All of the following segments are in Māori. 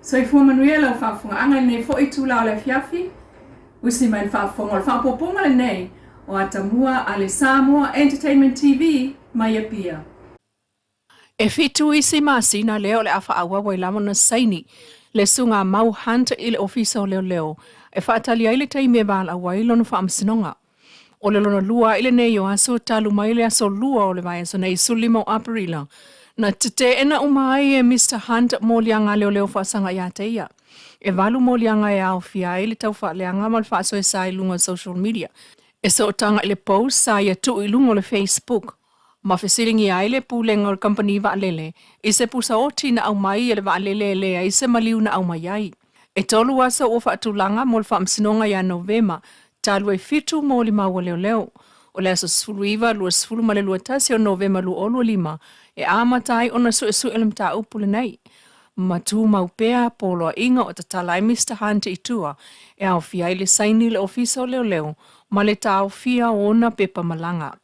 So I Manuela o whaafunga anga nei fo I tūla o le fiafi. Usi mai whaafunga o le whaapoponga le nei o atamua a le Samoa Entertainment TV mai a pia. E fitu isi masina leo le afa awa wai lama na saini le sunga mau hanta I le ofisa o leo. E whaatali ai le taimea bala wai lonu whaamsinonga. O le lona lua ile nei o aso talu mai le aso lua o le vai aso nei sulimo aparila. Na tete ena umai e Mr. Hunt mo lianga leo whaasanga ia teia. E walu mo lianga e au fia ile tau wha leanga mal whaaso e sa ilunga social media. E so tanga ile post sa ia tu ilunga o le Facebook. Ma fesilingi ai le pulenga o le company wa lele. I se pusa oti na au mai e le wa lele lea I se maliu na au mai ai. E tolu asa o whaatulanga mo le whaamsinonga ia Novema. Talu e fitu mo li maua leo. O le aso sifuru iwa, lua sifuru ma le lua tasi o Novema lua o lua lima. E amatai ona su ele mta upule nei. Matu maupea polo inga o tatalai Mr. Hunt I tua. E au fia ile saini le ofisa o leo. Ma le tau fia ona pepa malanga.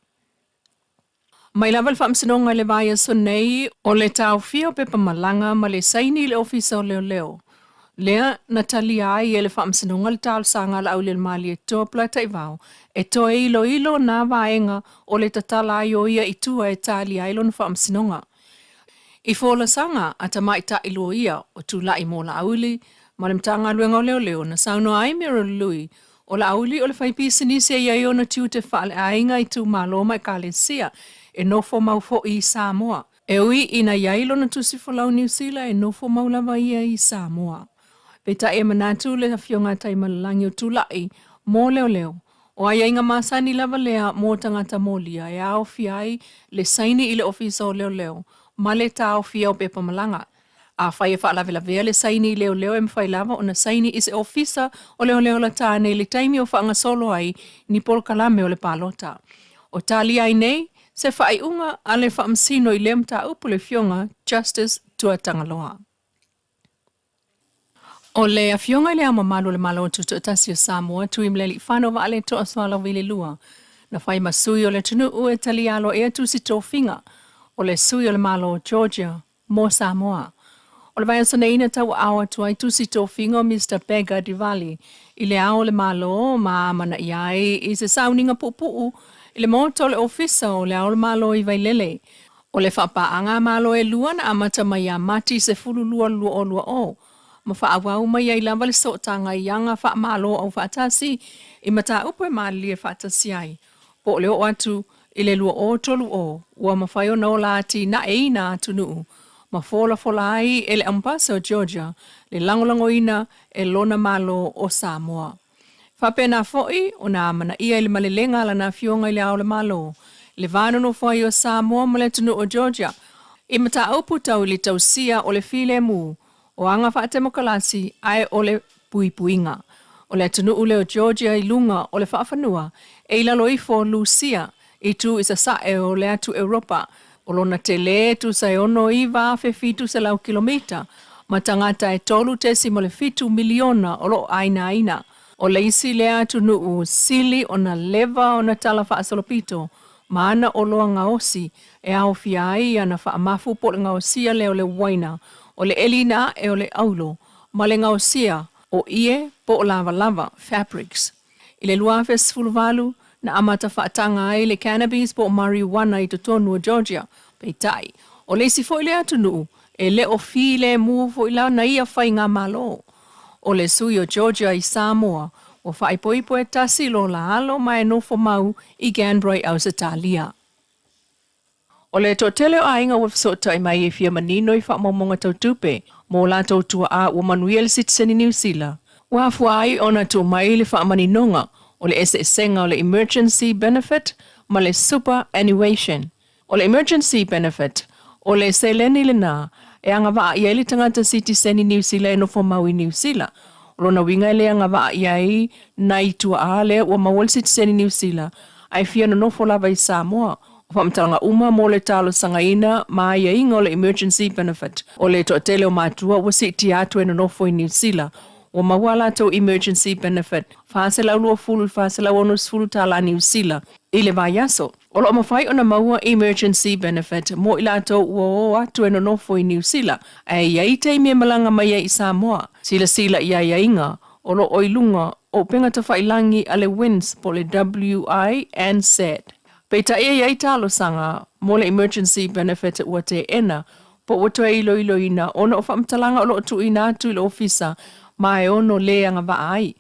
Mai lawa le whaamsinonga le vaya so nei o le tau fia o pepa malanga ma le saini le ofisa o leo. Lea Natalia ai e le whaamsinonga le tālu sanga la au le mali e toa plata I vau. E toa ilo nā vaenga o le tatala ai o ia I tua e tāli ai lo na whaamsinonga. I fōla sanga a ta mai ta ilo ia o tū lai mō la auli, ma le mtanga luenga o leo na sauno ai mera lui. O la auli o le whaipisinisi e iai o na tiu te whaale ainga I tū maloma I Kalesia e nofo mau fo I Samoa. E ui ina iai lo na tusi folau New Zealand e nofo mau lava ia I Samoa. Peta e manatu le fionga tai malalangi o tūlai mō leo. O ai inga masani lava lea mō tangata mōlia e au fiai le saini I le ofisa o leo. Ma le tau fia o pepa malanga. A whai e whaalavelawea le saini I leo e mwhai lava o na saini I se ofisa o leo la tāne le taimi o whaanga solo ai ni pol kalame o le palota. O tali ai nei, se whai unga a le whaamsino I le mta upu le fionga Justice Tua Tangaloa. O le afionga le ama malu le malo tutu atasi o Samoa tu imleli whano wa ale to aswala o Leilua. Na whai masui o le tunu ue talialo e atu si tofinga o le sui o le malo o Georgia mo Samoa. O le vai asana ina tau awa tu ai tu si tofinga o Mr. Pega Divali. I le ao le malo ma mana iai I se sauninga pupuu I le moto le ofisa o le ao le malo I vailele. O le whapaanga malo e lua na amata mai a mati se fulu lua o. Ma whaawau mai ai lava le sotanga I anga wha malo au whaatasi I mata upo e maali e whaatasi ai. Po leo atu I le lua o tolu o, ua mawhaio nao lati na eina atunu. Ma fola ai e le ampasa o Georgia, le langolango ina e lona malo o Samoa. Whapena foi o na amana ia I le malelenga ala na fionga I le ao le malo. Le vano no foi o Samoa ma le tunu o Georgia. I mata upo tau li tausia o le file mu. O anga whaatemokalasi ai o le puipuinga. O le tunu ule o Georgia I lunga o le whaafanua e ilalo ifo Lucia I tu isa sae o le atu Europa. O lona te le tu sa ono I vafe fitu sa lau kilomita. Ma tangata e tolu tesi mo le fitu miliona o lo aina. O le isi le atu nuu sili o na leva o na tala whaasolopito. Ma ana o loa ngaosi e au fiai ana whaamafu po le ngaosia leo le waina. O le elina e o le aulo, ma le ngaosia o ie po o lava fabrics. I le luafe sfuluvalu na amata whaatanga ai le cannabis po o marijuana I totonu o Georgia, peitai. O le si foi le atunu, e le o fi le mu foi la na ia whai ngā malo. O le sui o Georgia I Samoa, o whaipoipo e tasi lo la alo mai nofo mau I Ganbroi au Satalia. O le totele o ainga wafsota I mai e fia manino I whaamomonga tau tupe, mo la tau tua a ua manuel citizen I New Zealand. Wafua ai ona tu mai le whaamaninonga, o le esenga o le emergency benefit, ma le superannuation. O le emergency benefit, o le seleni le nā, e anga waa ia ili tangata citizen I New Zealand no fo mau I New Zealand. O lona winga le anga waa ia I nai tua a le ua mawal citizen I New Zealand, ai fia no nofo lava I Samoa, whamtanga uma mo le talo sangaina ma ia inga o le emergency benefit. O le toatele o matua wa siti atu e no nofo I New Zealand. O mawala to emergency benefit. Whaasela ulua fulu, whaasela onus fulu tala New Zealand. I le vai aso. O lo mawhai o na maua emergency benefit mo i lato ua atu e nonofo i New Zealand. E iai te me malanga mai i Samoa. Sila ia inga o lo oilunga o penga ta whailangi ale wins po le WI and Z. Peita iai talo sanga mo le emergency benefit ua te ena po wato e ilo ina ono o whamtalanga o lo tu ina atu ilo ofisa mai ono le anga vaai.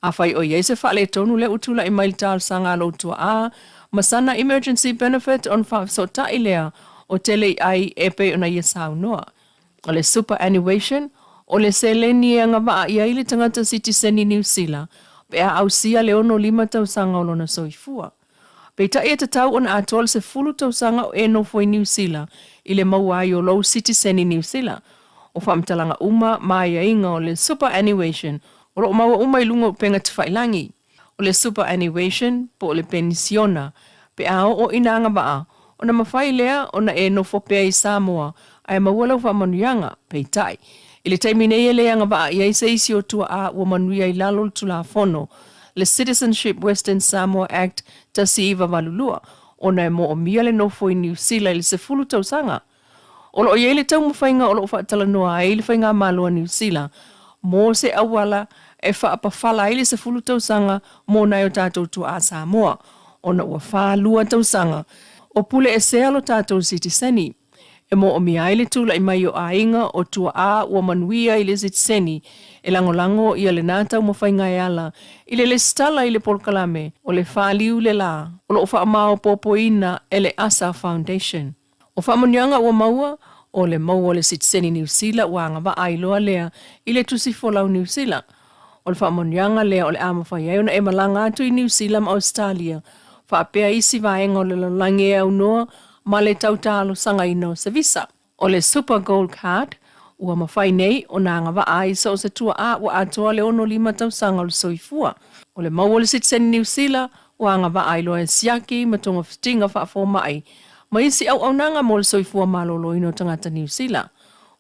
A whai o iei se whale tonu le utula i mail talo sanga lo tua a masana emergency benefit on so tailea o tele ai epe ona ia saunoa. O le superannuation, o le seleni anga vaa ia ile tangata citizen i New Zealand, pe a ausia le ono 5 tausanga o lona soifua. Pe ta e tatau ona atol se 10 tausanga o eno fo i New Zealand, ile mauai o low citizen i New Zealand. O whamtalanga uma mai inga o le superannuation, o lo maua uma ilunga o penga tawhailangi. O le superannuation po o le pensiona, pe ao o inanga baa, o na mawhai lea o na e no fopea i Samoa, ai mawala o whamanuianga, pe tai. Ile taimine lea nga baa, iai se isi o tua a ua manuia i lalo tula fono, le Citizenship Western Samoa Act ta si iwa walulua, o na e mo o mia le nofo i New Zealand ili se 10 tausanga. O lo iei le tau mawhainga o lo whaatala noa e ili whainga malua New Zealand, mo se awala e whaapawhala ili se 10 tausanga mo na o tātou tua a Samoa. Ona ua whālua tausanga. O pule e sea lo tātou sitiseni. E mo o miaile tula i mai o ainga o tua a ua manuia i le sitiseni. E langolango i ale nātau mawhainga e ala. I le stala i le polkalame. O le whāliu le la. O lo whaamao popoina e le Asa Foundation. O whaamanianga ua maua. O le maua le sitiseni New Zealand ua anga wa ailoa lea. I le tusi folau New Zealand. O le whaamanianga lea o le amawhai eona e malanga atu i New Zealand Australia. Whaapea isi vaenga o le lalangi e au noa, ma le tautalo sanga ino se visa. O le Super Gold Card, ua mawhai nei o nanga wa ai sa o se tua a ua atoa le ono 5 tausanga o le soifua. O le maua le sitiseni New Zealand, ua anga wa ai loa e siaki ma tonga fitinga whaafo mai. Ma isi au nanga mo le soifua malolo ino tangata New Zealand.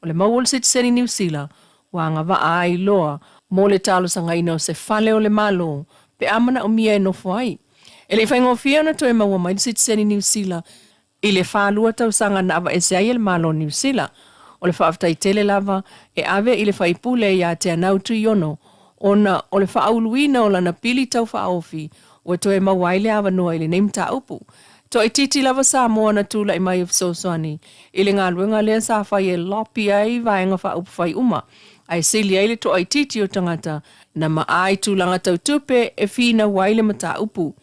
O le maua le sitiseni New Zealand, ua anga wa ai loa mo le talo sanga ino se fale o le malo, pe amana o mia e nofo ai. E le whaingofia na toi maua mai sitiseni New Zealand, i le whālua tausanga na awa e se ai le malo New Zealand. O le whaaftai tele lava, e ave i le whaipule ia te anau tu iono, ona o le whaauluina o lana pili tau whaofi, o e toi maua i le awa noa i le neimta upu. To i titi lava Samoa na tula i mai of Sosoani, i le ngā luenga lea sa whai e lopi ai vaenga whaupu whai uma. Ai sili ai le to i titi o tangata, na maai tūlanga tau tupe e whina waile mata upu.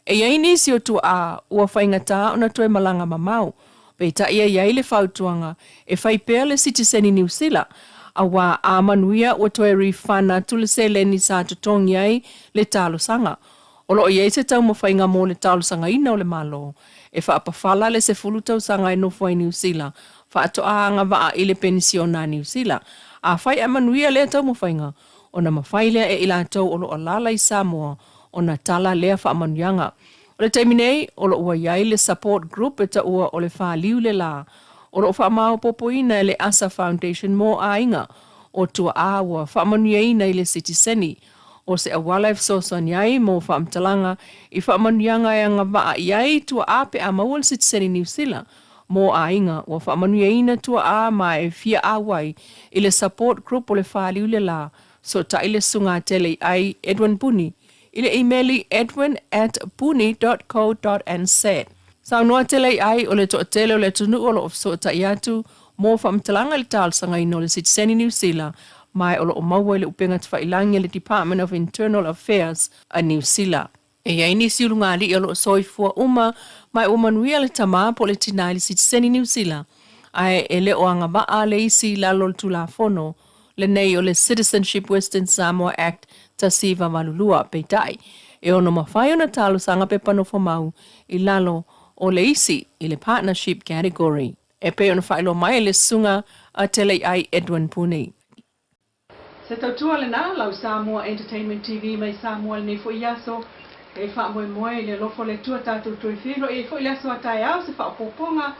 E iai nisi o tu a ua whaingata o na tue malanga mamau. Pei ta ia iai le whautuanga e whaipea le sitiseni New Zealand. A wā a manuia o tue rifana tule se leni sa tutongi ai le talo sanga. O lo iai se tau mawhainga mo le talo sanga ina o le malo. E whaapawhala le se 10 tausanga e nofo ai New Zealand. Whaatoanga waa i le pensiona New Zealand. A whai a manuia le tau mawhainga. O na mawhai lea e ila tau o lo alala i Samoa. O na tala lea whaamanuianga. O le taiminei, o lo ua iai le support group e ta ua o le whaaliu le la. O lo whaamao popoina le Asa Foundation mo a inga. O tua awa whaamanuiaina i le sitiseni. O se awala e fsosan iai mo whaamtalanga i whaamanuianga e anga waa iai tua ape a maua le sitiseni New Zealand. Mo a inga o whaamanuiaina tua a ma e fia awai i le support group o le whaaliu le la. So ta i le sunga tele ai Edwin Puni. Ile emaili edwin@puni.co.nz. Sa noa tele ai o le to tele o le tunu o lo ofso ta iatu mo whamtalanga le talsanga ino le sitiseni New Zealand mai o lo o maua le upenga tawhailangi le Department of Internal Affairs a New Zealand. E iai nisi ulungali o lo soifua uma mai o manuia le tama po le tinai le sitiseni New Zealand. Ai e le o anga waa le isi lalo tula fono le nei o le Citizenship Western Samoa Act ta siva malulua peitai. E ono mawhai o na talo sanga pe panofo mau i lalo o le isi i le partnership category. E pe ono whailo mai le sunga a tele ai Edwin Puni. Se tautua le nā lau Samoa Entertainment TV mai Samoa le nefo iaso e wha moe moe le lofo le tua tātou tui whiro e fo i aso a tai au se wha poponga